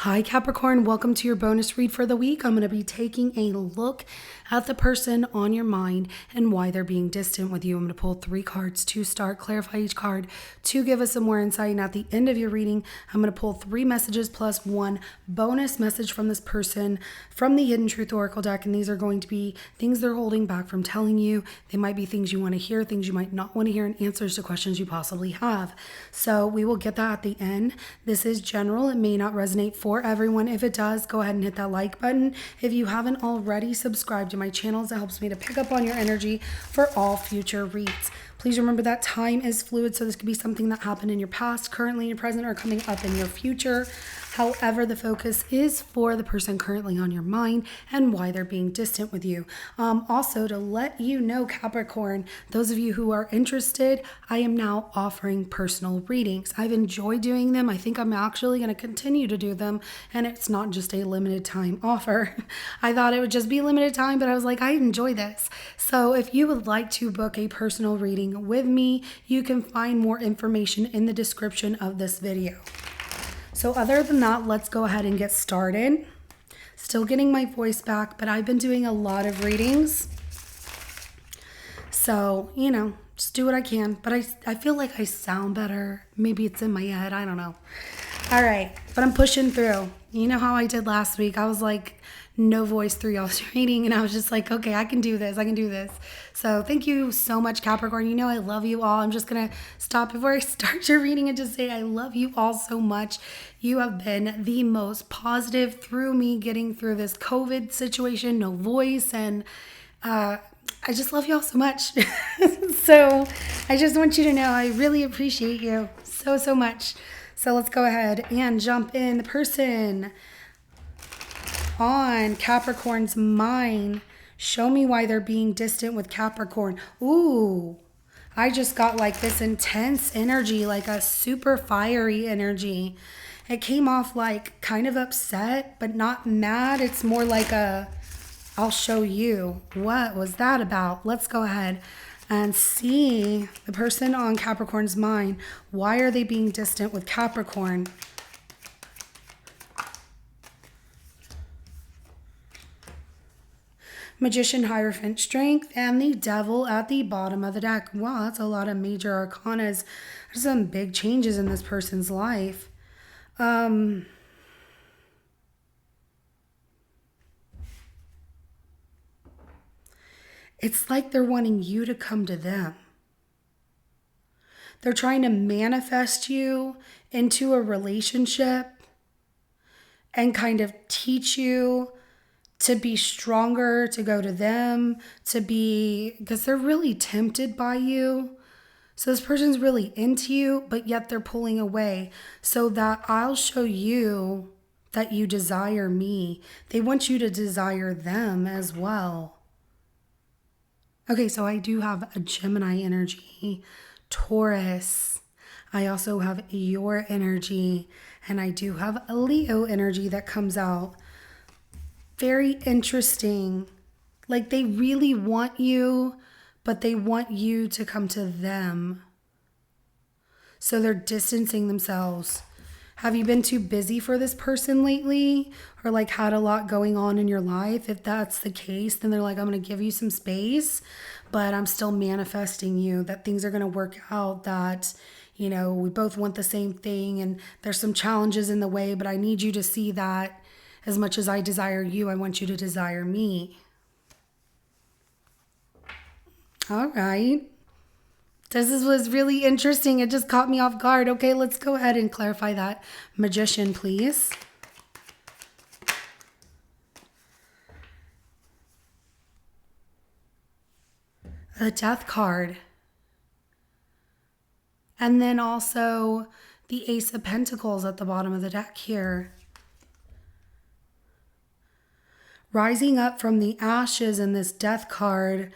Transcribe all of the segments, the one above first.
Hi Capricorn, welcome to your bonus read for the week. I'm going to be taking a look at the person on your mind and why they're being distant with you. I'm going to pull 3 cards to start, clarify each card to give us some more insight. And at the end of your reading, I'm going to pull 3 messages plus 1 bonus message from this person from the Hidden Truth Oracle deck. And these are going to be things they're holding back from telling you. They might be things you want to hear, things you might not want to hear, and answers to questions you possibly have. So we will get that at the end. This is general. It may not resonate for everyone. If it does, go ahead and hit that like button. If you haven't already subscribed to my channels, it helps me to pick up on your energy for all future reads. Please remember that time is fluid, so this could be something that happened in your past, currently in your present, or coming up in your future. However, the focus is for the person currently on your mind and why they're being distant with you. Also, to let you know, Capricorn, those of you who are interested, I am now offering personal readings. I've enjoyed doing them. I think I'm actually going to continue to do them, and it's not just a limited time offer. I thought it would just be limited time, but I was like, I enjoy this. So if you would like to book a personal reading with me, you can find more information in the description of this video. So other than that, let's go ahead and get started. Still getting my voice back, but I've been doing a lot of readings. So, just do what I can. But I feel like I sound better. Maybe it's in my head. I don't know. All right, but I'm pushing through. You know how I did last week? I was like, no voice through y'all's reading, and I was just like, okay, I can do this. So thank you so much, Capricorn. I love you all. I'm just gonna stop before I start your reading and just say I love you all so much. You have been the most positive through me getting through this COVID situation, no voice, and I just love you all so much. So I just want you to know I really appreciate you so much. So let's go ahead and jump in. The person on Capricorn's mind, show me why they're being distant with Capricorn. Ooh, I just got like this intense energy, like a super fiery energy. It came off like kind of upset, but not mad. It's more like I'll show you. What was that about? Let's go ahead and see the person on Capricorn's mind. Why are they being distant with Capricorn? Magician, Hierophant, Strength, and the Devil at the bottom of the deck. Wow, that's a lot of major arcanas. There's some big changes in this person's life. It's like they're wanting you to come to them. They're trying to manifest you into a relationship and kind of teach you to be stronger, to go to them, because they're really tempted by you. So this person's really into you, but yet they're pulling away so that I'll show you that you desire me. They want you to desire them as well. Okay, so I do have a Gemini energy, Taurus. I also have your energy, and I do have a Leo energy that comes out. Very interesting. Like they really want you, but they want you to come to them. So they're distancing themselves. Have you been too busy for this person lately? Or like had a lot going on in your life? If that's the case, then they're like, I'm going to give you some space, but I'm still manifesting you that things are going to work out, that, we both want the same thing and there's some challenges in the way, but I need you to see that as much as I desire you, I want you to desire me. All right. This was really interesting. It just caught me off guard. Okay, let's go ahead and clarify that. Magician, please. The Death card. And then also the Ace of Pentacles at the bottom of the deck here. Rising up from the ashes in this Death card,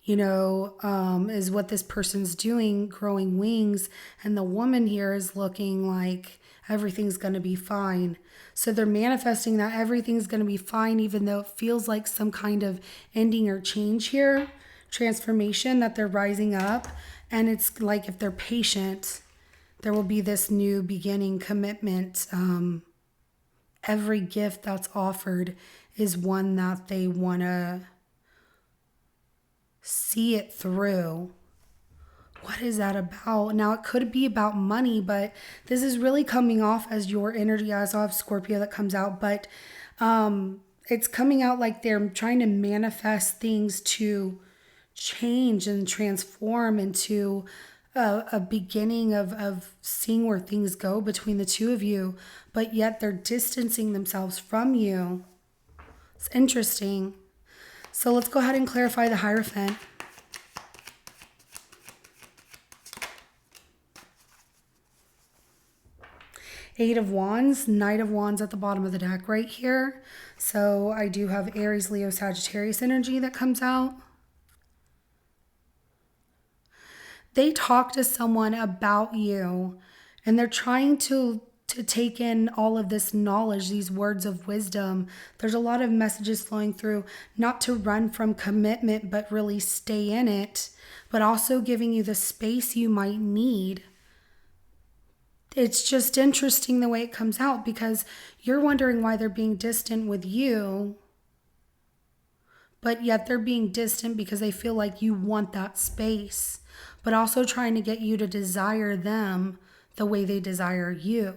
is what this person's doing, growing wings. And the woman here is looking like everything's going to be fine. So they're manifesting that everything's going to be fine, even though it feels like some kind of ending or change here, transformation, that they're rising up. And it's like if they're patient, there will be this new beginning, commitment, every gift that's offered is one that they want to see it through. What is that about? Now, it could be about money, but this is really coming off as your energy. I also have Scorpio that comes out, but it's coming out like they're trying to manifest things to change and transform into a beginning of seeing where things go between the two of you, but yet they're distancing themselves from you. It's interesting. So let's go ahead and clarify the Hierophant. Eight of Wands, Knight of Wands at the bottom of the deck right here. So I do have Aries, Leo, Sagittarius energy that comes out. They talk to someone about you and they're trying to take in all of this knowledge, these words of wisdom. There's a lot of messages flowing through, not to run from commitment, but really stay in it, but also giving you the space you might need. It's just interesting the way it comes out because you're wondering why they're being distant with you, but yet they're being distant because they feel like you want that space, but also trying to get you to desire them the way they desire you.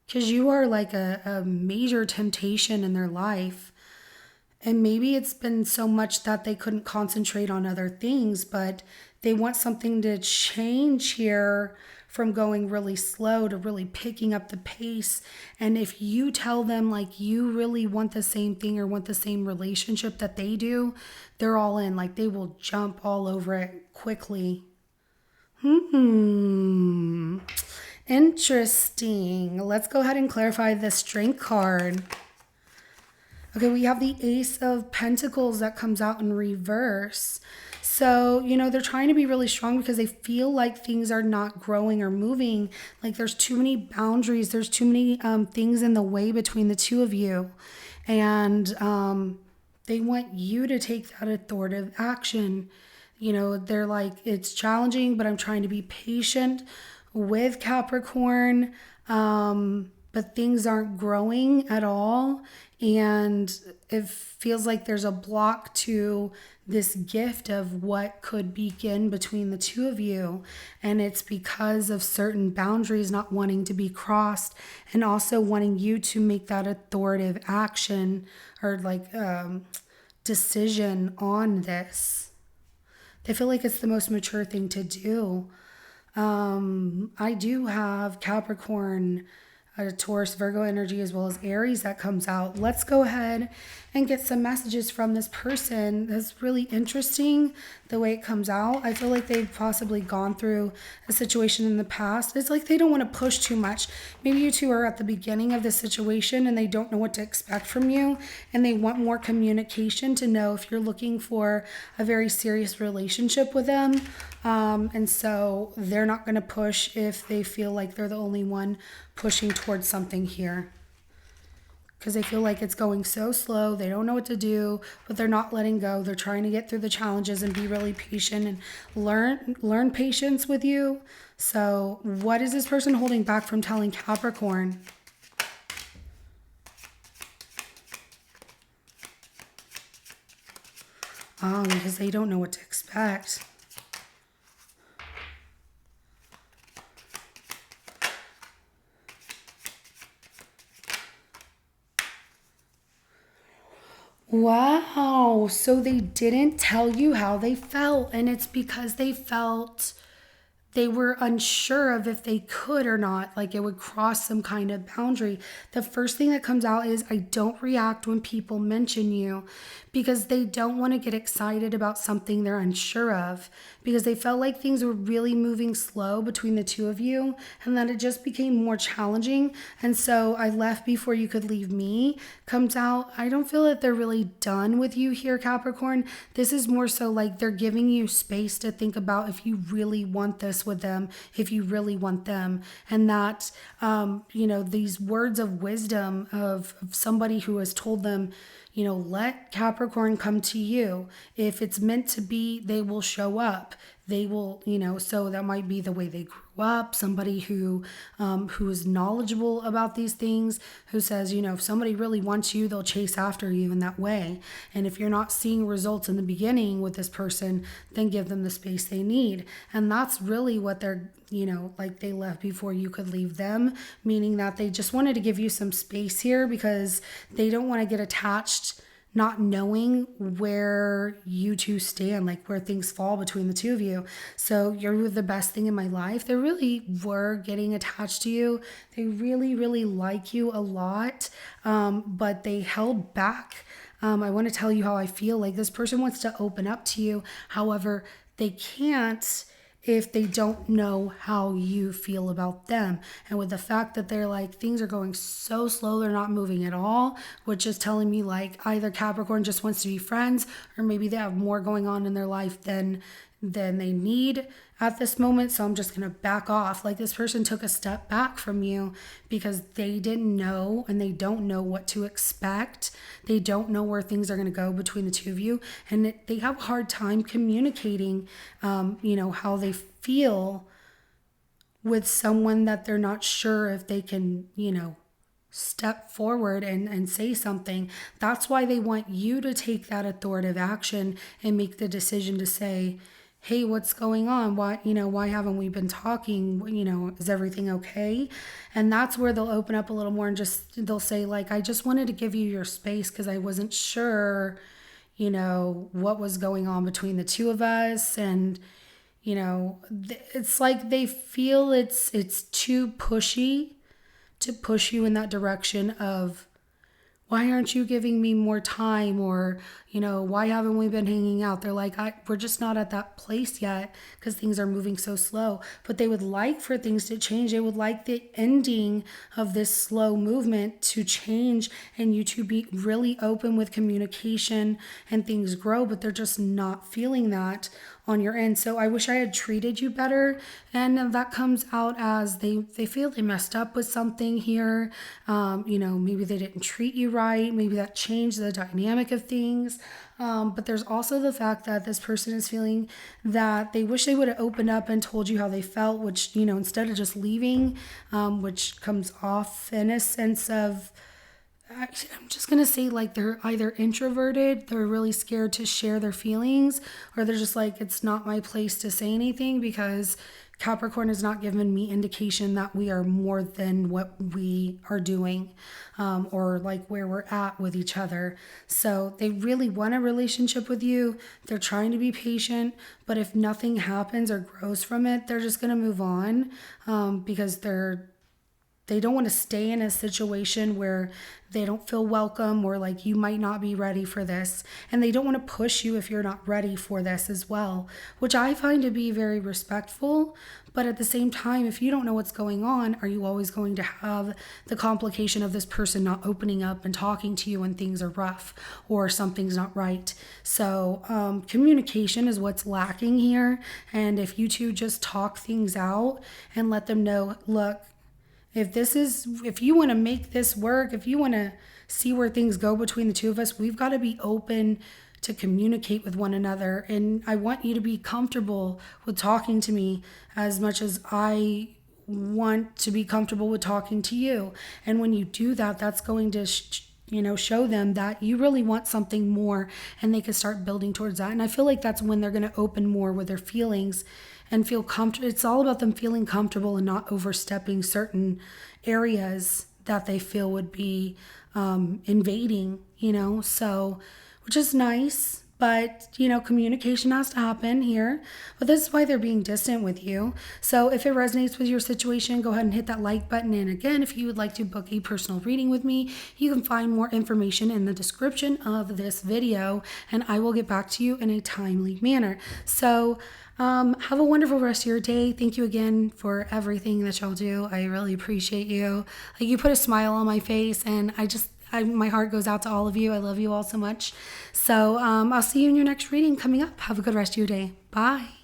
Because you are like a major temptation in their life. And maybe it's been so much that they couldn't concentrate on other things, but they want something to change here from going really slow to really picking up the pace. And if you tell them like you really want the same thing or want the same relationship that they do, they're all in. Like they will jump all over it quickly. Interesting. Let's go ahead and clarify the Strength card. Okay, we have the Ace of Pentacles that comes out in reverse. So, they're trying to be really strong because they feel like things are not growing or moving. Like there's too many boundaries. There's too many things in the way between the two of you. And they want you to take that authoritative action. They're like, it's challenging, but I'm trying to be patient with Capricorn. But things aren't growing at all. And it feels like there's a block to this gift of what could begin between the two of you. And it's because of certain boundaries not wanting to be crossed and also wanting you to make that authoritative action or decision on this. They feel like it's the most mature thing to do. I do have Capricorn, Taurus, Virgo energy, as well as Aries that comes out. Let's go ahead and get some messages from this person. That's really interesting the way it comes out. I feel like they've possibly gone through a situation in the past. It's like they don't want to push too much. Maybe you two are at the beginning of the situation and they don't know what to expect from you, and they want more communication to know if you're looking for a very serious relationship with them. And so they're not going to push if they feel like they're the only one pushing towards something here, because they feel like it's going so slow. They don't know what to do, but they're not letting go. They're trying to get through the challenges and be really patient and learn patience with you. So what is this person holding back from telling Capricorn? Oh, because they don't know what to expect. Wow, so they didn't tell you how they felt, and it's because they felt they were unsure of if they could or not, like it would cross some kind of boundary. The first thing that comes out is, I don't react when people mention you, because they don't want to get excited about something they're unsure of, because they felt like things were really moving slow between the two of you and that it just became more challenging. And so I left before you could leave me comes out. I don't feel that they're really done with you here, Capricorn. This is more so like they're giving you space to think about if you really want this with them, if you really want them. And that, these words of wisdom of somebody who has told them, let Capricorn come to you. If it's meant to be, they will show up. They will, so that might be the way they grew up. Somebody who is knowledgeable about these things, who says, if somebody really wants you, they'll chase after you in that way. And if you're not seeing results in the beginning with this person, then give them the space they need. And that's really what they're, like they left before you could leave them, meaning that they just wanted to give you some space here because they don't want to get attached, not knowing where you two stand, like where things fall between the two of you. So you're the best thing in my life. They really were getting attached to you. They really, really like you a lot, but they held back. I want to tell you how I feel. Like this person wants to open up to you. However, they can't if they don't know how you feel about them. And with the fact that they're like, things are going so slow, they're not moving at all, which is telling me like either Capricorn just wants to be friends, or maybe they have more going on in their life than they need at this moment. So I'm just going to back off. Like this person took a step back from you because they didn't know, and they don't know what to expect. They don't know where things are going to go between the two of you. And they have a hard time communicating, how they feel with someone that they're not sure if they can, step forward and say something. That's why they want you to take that authoritative action and make the decision to say, hey, what's going on? Why haven't we been talking? Is everything okay? And that's where they'll open up a little more and they'll say like, I just wanted to give you your space because I wasn't sure, what was going on between the two of us. And, it's like they feel it's too pushy to push you in that direction of, why aren't you giving me more time? Or, why haven't we been hanging out? They're like, we're just not at that place yet because things are moving so slow. But they would like for things to change. They would like the ending of this slow movement to change and you to be really open with communication and things grow, but they're just not feeling that on your end. So I wish I had treated you better. And that comes out as they feel they messed up with something here. Maybe they didn't treat you right. Maybe that changed the dynamic of things. But there's also the fact that this person is feeling that they wish they would have opened up and told you how they felt, which, instead of just leaving, which comes off in a sense of, I'm just going to say like they're either introverted, they're really scared to share their feelings, or they're just like, it's not my place to say anything because Capricorn has not given me indication that we are more than what we are doing, or like where we're at with each other. So they really want a relationship with you. They're trying to be patient, but if nothing happens or grows from it, they're just going to move on, because they don't want to stay in a situation where they don't feel welcome or like you might not be ready for this. And they don't want to push you if you're not ready for this as well, which I find to be very respectful. But at the same time, if you don't know what's going on, are you always going to have the complication of this person not opening up and talking to you when things are rough or something's not right? So communication is what's lacking here. And if you two just talk things out and let them know, look, if you want to make this work, if you want to see where things go between the two of us, we've got to be open to communicate with one another. And I want you to be comfortable with talking to me as much as I want to be comfortable with talking to you. And when you do that, that's going to show them that you really want something more, and they can start building towards that. And I feel like that's when they're going to open more with their feelings and feel comfortable. It's all about them feeling comfortable and not overstepping certain areas that they feel would be invading, so, which is nice. But, communication has to happen here. But this is why they're being distant with you. So if it resonates with your situation, go ahead and hit that like button. And again, if you would like to book a personal reading with me, you can find more information in the description of this video. And I will get back to you in a timely manner. So have a wonderful rest of your day. Thank you again for everything that y'all do. I really appreciate you. Like, you put a smile on my face, and my heart goes out to all of you. I love you all so much. So I'll see you in your next reading coming up. Have a good rest of your day. Bye.